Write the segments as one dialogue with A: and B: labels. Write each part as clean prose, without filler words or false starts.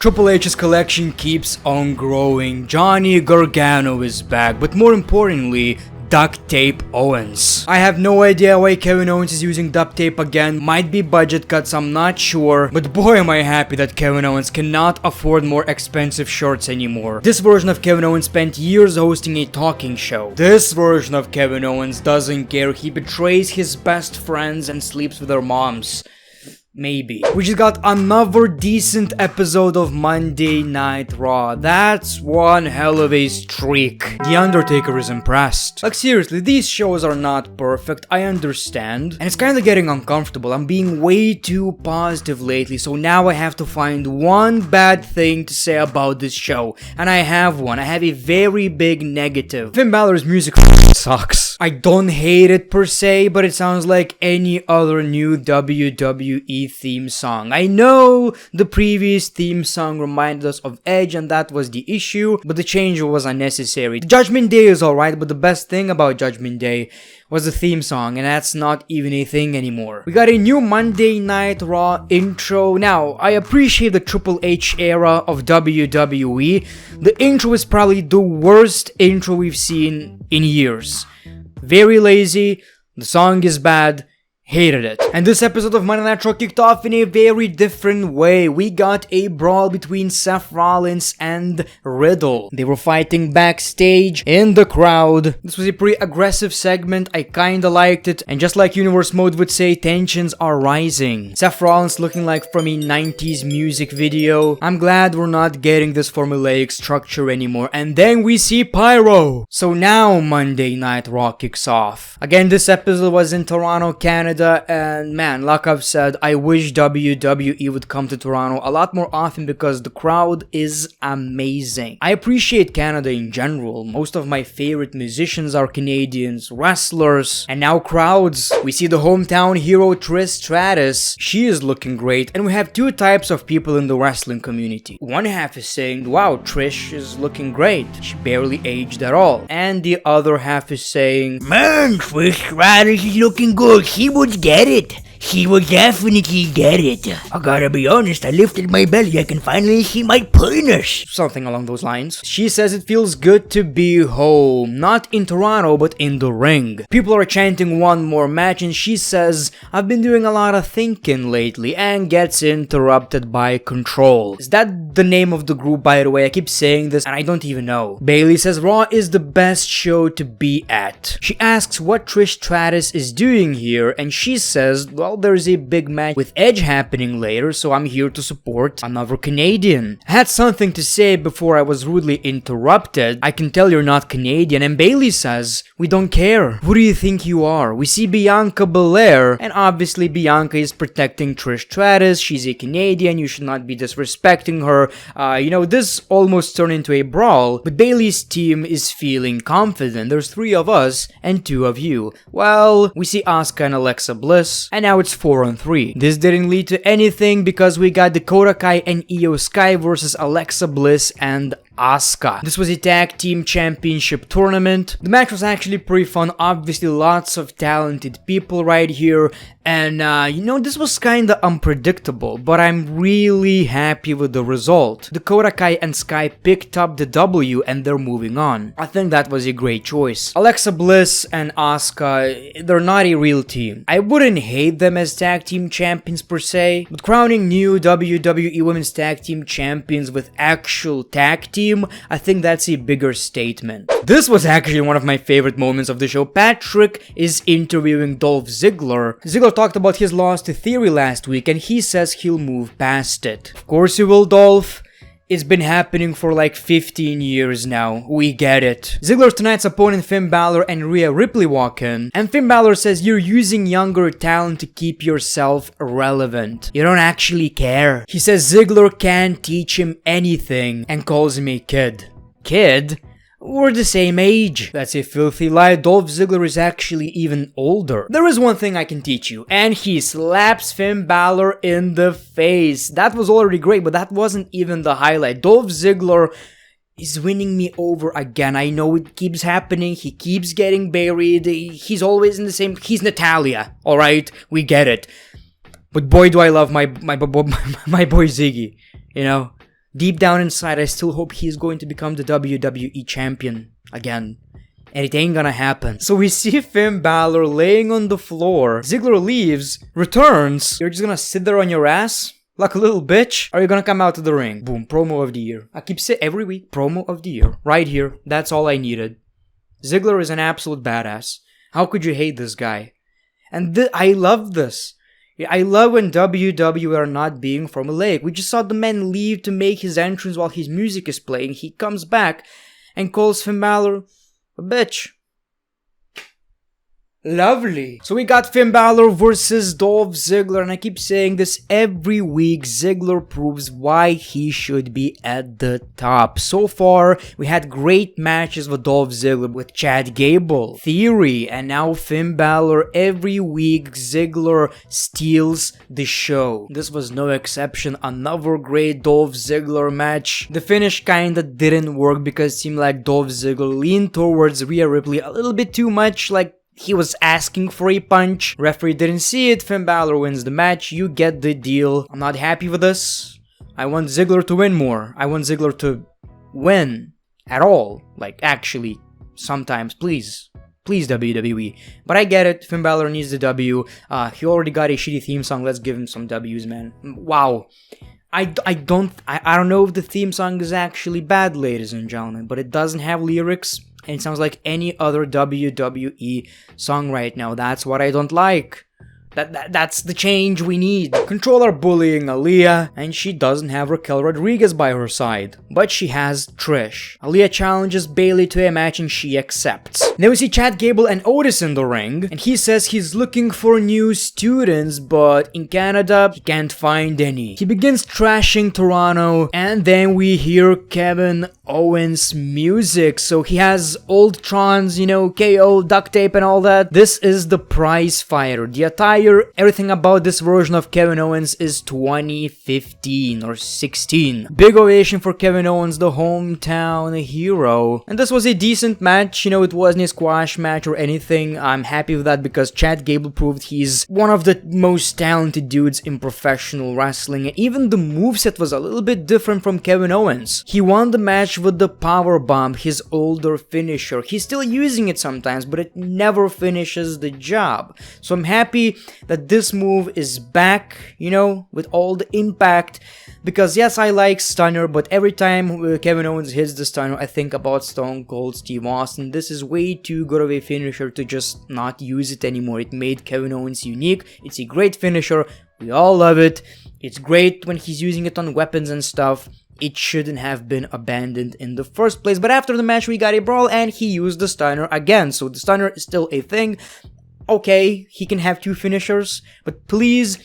A: Triple H's collection keeps on growing. Johnny Gargano is back, but more importantly, duct tape Owens. I have no idea why Kevin Owens is using duct tape again. Might be budget cuts, I'm not sure. But boy am I happy that Kevin Owens cannot afford more expensive shirts anymore. This version of Kevin Owens spent years hosting a talking show. This version of Kevin Owens doesn't care. He betrays his best friends and sleeps with their moms. Maybe. We just got another decent episode of Monday Night Raw. That's one hell of a streak. The Undertaker is impressed. Like seriously, these shows are not perfect, I understand. And it's kinda getting uncomfortable. I'm being way too positive lately, so now I have to find one bad thing to say about this show. And I have one. I have a very big negative. Finn Balor's music sucks. I don't hate it per se, but it sounds like any other new WWE theme song. I know the previous theme song reminded us of Edge and that was the issue, but the change was unnecessary. Judgment Day is alright, but the best thing about Judgment Day was the theme song, and that's not even a thing anymore. We got a new Monday Night Raw intro. Now, I appreciate the Triple H era of WWE. The intro is probably the worst intro we've seen in years. Very lazy, the song is bad, hated it. And this episode of Monday Night Raw kicked off in a very different way. We got a brawl between Seth Rollins and Riddle. They were fighting backstage in the crowd. This was a pretty aggressive segment. I kinda liked it. And just like Universe Mode would say, tensions are rising. Seth Rollins looking like from a 90s music video. I'm glad we're not getting this formulaic structure anymore. And then we see Pyro. So now Monday Night Raw kicks off. Again, this episode was in Toronto, Canada. And man, like I've said, I wish WWE would come to Toronto a lot more often because the crowd is amazing. I appreciate Canada in general. Most of my favorite musicians are Canadians, wrestlers, and now crowds. We see the hometown hero Trish Stratus. She is looking great, and we have two types of people in the wrestling community. One half is saying, wow, Trish is looking great. She barely aged at all. And the other half is saying, man, Trish Stratus is looking good. He would get it. He would definitely get it. I gotta be honest, I lifted my belly, I can finally see my penis. Something along those lines. She says it feels good to be home. Not in Toronto, but in the ring. People are chanting one more match and she says, I've been doing a lot of thinking lately, and gets interrupted by Control. Is that the name of the group, by the way? I keep saying this and I don't even know. Bayley says Raw is the best show to be at. She asks what Trish Stratus is doing here and she says, well, there's a big match with Edge happening later, so I'm here to support another Canadian. I had something to say before I was rudely interrupted. I can tell you're not Canadian, and Bayley says, we don't care. Who do you think you are? We see Bianca Belair, and obviously Bianca is protecting Trish Stratus. She's a Canadian, you should not be disrespecting her. This almost turned into a brawl, but Bayley's team is feeling confident. There's 3 of us and 2 of you. Well, we see Asuka and Alexa Bliss, and now it's 4-on-3. This didn't lead to anything because we got Dakota Kai and Io Sky versus Alexa Bliss and Asuka. This was a tag team championship tournament. The match was actually pretty fun. Obviously lots of talented people right here, and this was kinda unpredictable, but I'm really happy with the result. Dakota Kai and Sky picked up the W and they're moving on. I think that was a great choice. Alexa Bliss and Asuka, they're not a real team. I wouldn't hate them as tag team champions per se, but crowning new WWE Women's Tag Team Champions with actual tag team, I think that's a bigger statement. This was actually one of my favorite moments of the show. Patrick is interviewing Dolph Ziggler. Ziggler talked about his loss to Theory last week and he says he'll move past it. Of course you will, Dolph. It's been happening for like 15 years now. We get it. Ziggler tonight's opponent Finn Balor and Rhea Ripley walk in, and Finn Balor says you're using younger talent to keep yourself relevant. You don't actually care. He says Ziggler can't teach him anything and calls him a kid. Kid? We're the same age. That's a filthy lie. Dolph Ziggler is actually even older. There is one thing I can teach you, and he slaps Finn Balor in the face. That was already great, but that wasn't even the highlight. Dolph Ziggler is winning me over again. I know it keeps happening. He keeps getting buried. He's always in the same... He's Natalia, alright? We get it. But boy, do I love my boy Ziggy, Deep down inside, I still hope he's going to become the WWE champion again. And it ain't gonna happen. So we see Finn Balor laying on the floor. Ziggler leaves, returns. You're just gonna sit there on your ass? Like a little bitch? Or are you gonna come out to the ring? Boom, promo of the year. I keep saying every week, promo of the year. Right here. That's all I needed. Ziggler is an absolute badass. How could you hate this guy? And I love this. I love when WWE are not being formulaic. We just saw the man leave to make his entrance while his music is playing. He comes back and calls Finn Balor a bitch. Lovely. So we got Finn Balor versus Dolph Ziggler, and I keep saying this every week. Ziggler proves why he should be at the top. So far, we had great matches with Dolph Ziggler, with Chad Gable, Theory, and now Finn Balor. Every week, Ziggler steals the show. This was no exception. Another great Dolph Ziggler match. The finish kinda didn't work because it seemed like Dolph Ziggler leaned towards Rhea Ripley a little bit too much, like he was asking for a punch. Referee didn't see it. Finn Balor wins the match. You get the deal. I'm not happy with this. I want Ziggler to win more. I want Ziggler to win at all. Like, actually, sometimes, please. Please, WWE. But I get it. Finn Balor needs the W. He already got a shitty theme song. Let's give him some W's, man. Wow. I don't know if the theme song is actually bad, ladies and gentlemen, but it doesn't have lyrics. And it sounds like any other WWE song right now. That's what I don't like. That's the change we need. Controller bullying Aaliyah, and she doesn't have Raquel Rodriguez by her side, but she has Trish. Aaliyah challenges Bayley to a match and she accepts. Then we see Chad Gable and Otis in the ring, and he says he's looking for new students, but in Canada, he can't find any. He begins trashing Toronto, and then we hear Kevin Owens music. So he has old Trons, you know, KO, duct tape and all that. This is the prize fighter. The attire, everything about this version of Kevin Owens is 2015 or 16. Big ovation for Kevin Owens, the hometown hero. And this was a decent match, you know, it wasn't a squash match or anything. I'm happy with that because Chad Gable proved he's one of the most talented dudes in professional wrestling. And even the moveset was a little bit different from Kevin Owens. He won the match with the powerbomb, his older finisher. He's still using it sometimes, but it never finishes the job. So I'm happy that this move is back, you know, with all the impact, because yes, I like Stunner, but every time Kevin Owens hits the Stunner, I think about Stone Cold Steve Austin. This is way too good of a finisher to just not use it anymore. It made Kevin Owens unique. It's a great finisher. We all love it. It's great when he's using it on weapons and stuff. It shouldn't have been abandoned in the first place. But after the match, we got a brawl and he used the Stunner again. So the Stunner is still a thing. Okay, he can have two finishers, but please,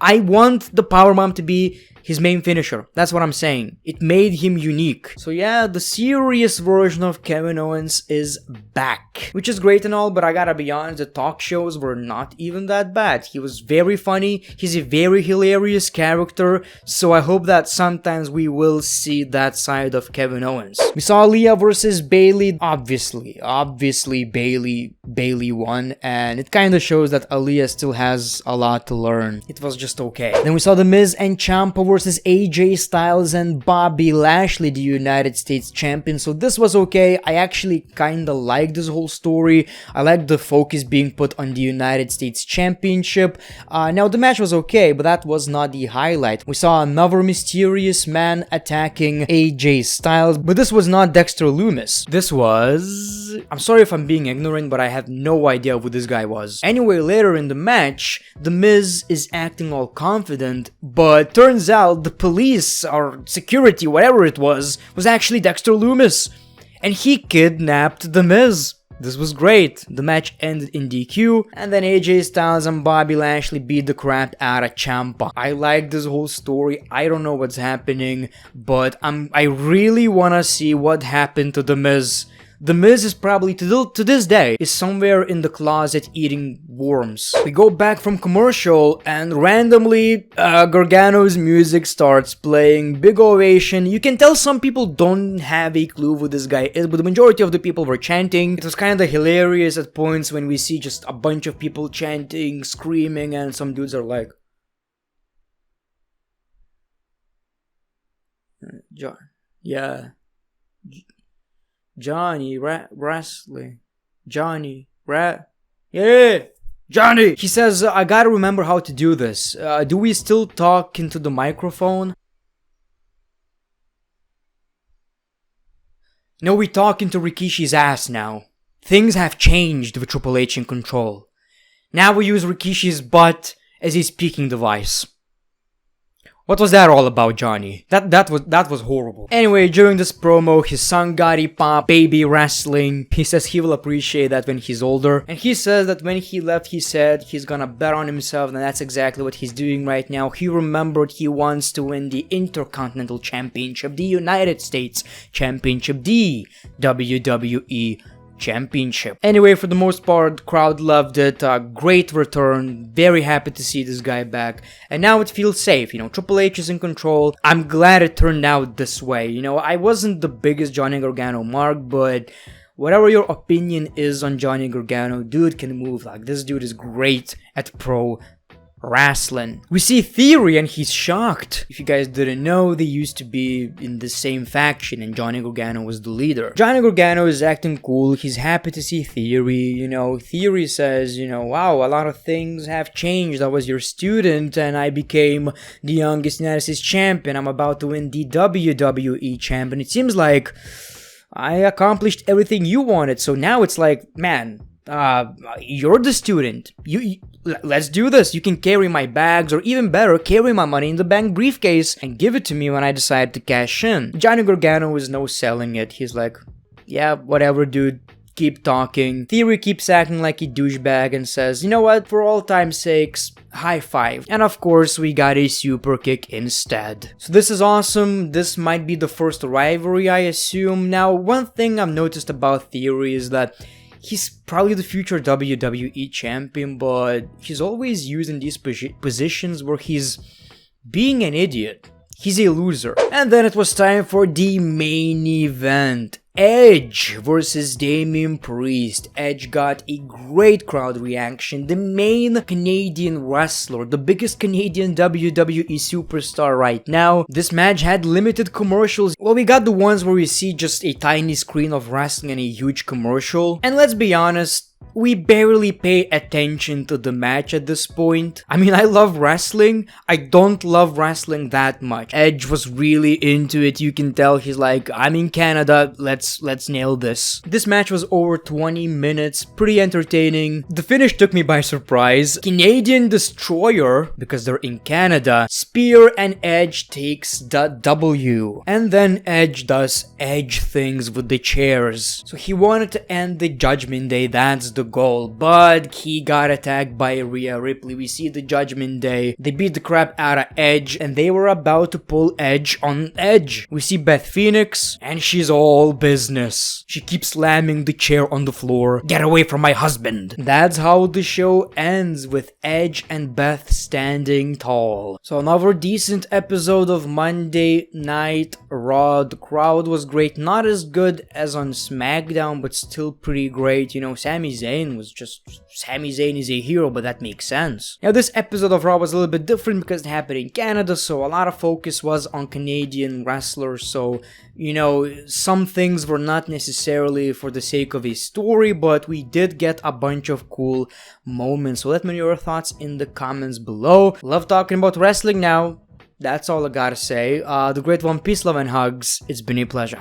A: I want the powerbomb to be his main finisher. That's what I'm saying. It made him unique. So yeah, the serious version of Kevin Owens is back, which is great and all, but I gotta be honest, the talk shows were not even that bad. He was very funny. He's a very hilarious character, so I hope that sometimes we will see that side of Kevin Owens. We saw Aaliyah versus Bayley. Obviously Bayley won, and it kind of shows that Aaliyah still has a lot to learn. It was just okay. Then we saw The Miz and Ciampa versus AJ Styles and Bobby Lashley, the United States champion. So this was okay. I actually kinda like this whole story. I like the focus being put on the United States Championship. Now the match was okay, but that was not the highlight. We saw another mysterious man attacking AJ Styles, but this was not Dexter Lumis. This was... I'm sorry if I'm being ignorant, but I have no idea who this guy was. Anyway, later in the match, The Miz is acting all confident, but turns out the police or security, whatever it was actually Dexter Lumis, and he kidnapped The Miz. This was great. The match ended in DQ, and then AJ Styles and Bobby Lashley beat the crap out of Ciampa. I like this whole story. I don't know what's happening, but I really wanna see what happened to The Miz. The Miz is probably, to this day, is somewhere in the closet eating worms. We go back from commercial and randomly, Gargano's music starts playing. Big ovation. You can tell some people don't have a clue who this guy is, but the majority of the people were chanting. It was kinda hilarious at points when we see just a bunch of people chanting, screaming, and some dudes are like... John. Yeah. Johnny wrestling. Johnny Yeah. Johnny! He says, I gotta remember how to do this. Do we still talk into the microphone? No, we talk into Rikishi's ass now. Things have changed with Triple H in control. Now we use Rikishi's butt as a speaking device. What was that all about, Johnny? That was horrible. Anyway, during this promo, his son got a pop, baby wrestling. He says he will appreciate that when he's older. And he says that when he left, he said he's gonna bet on himself, and that's exactly what he's doing right now. He remembered he wants to win the Intercontinental Championship, the United States Championship, the WWE Championship. Anyway, for the most part, the crowd loved it. Great return. Very happy to see this guy back. And now it feels safe. Triple H is in control. I'm glad it turned out this way. I wasn't the biggest Johnny Gargano mark, but whatever your opinion is on Johnny Gargano, dude can move. This dude is great at pro wrestling. We see Theory and he's shocked. If you guys didn't know, they used to be in the same faction and Johnny Gargano was the leader. Johnny Gargano is acting cool. He's happy to see Theory. Theory says, wow, a lot of things have changed. I was your student and I became the youngest United States champion. I'm about to win the WWE champion. It seems like I accomplished everything you wanted. So now it's like, man, you're the student. Let's do this. You can carry my bags, or even better, carry my money in the bank briefcase and give it to me when I decide to cash in. Johnny Gargano is no selling it. He's like, yeah, whatever, dude. Keep talking. Theory keeps acting like a douchebag and says, you know what, for all time's sakes, high five. And of course, we got a super kick instead. So this is awesome. This might be the first rivalry, I assume. Now, one thing I've noticed about Theory is that he's probably the future WWE champion, but he's always used in these positions where he's being an idiot. He's a loser. And then it was time for the main event. Edge versus Damien Priest. Edge got a great crowd reaction. The main Canadian wrestler, the biggest Canadian WWE superstar right now. This match had limited commercials. Well, we got the ones where we see just a tiny screen of wrestling and a huge commercial. And let's be honest, we barely pay attention to the match at this point. I mean, I love wrestling. I don't love wrestling that much. Edge was really into it. You can tell he's like, I'm in Canada. Let's nail this. This match was over 20 minutes. Pretty entertaining. The finish took me by surprise. Canadian Destroyer, because they're in Canada. Spear and Edge takes the W. And then Edge does Edge things with the chairs. So he wanted to end the Judgment Day. That's the goal, but he got attacked by Rhea Ripley. We see the Judgment Day. They beat the crap out of Edge and they were about to pull Edge on Edge. We see Beth Phoenix and she's all business. She keeps slamming the chair on the floor. Get away from my husband. That's how the show ends, with Edge and Beth standing tall. So another decent episode of Monday Night Raw. The crowd was great. Not as good as on SmackDown, but still pretty great. Sami Zayn is a hero, but that makes sense. Now, this episode of Raw was a little bit different because it happened in Canada, so a lot of focus was on Canadian wrestlers. So, some things were not necessarily for the sake of a story, but we did get a bunch of cool moments. So let me know your thoughts in the comments below. Love talking about wrestling now. That's all I gotta say. The great one, peace, love, and hugs. It's been a pleasure.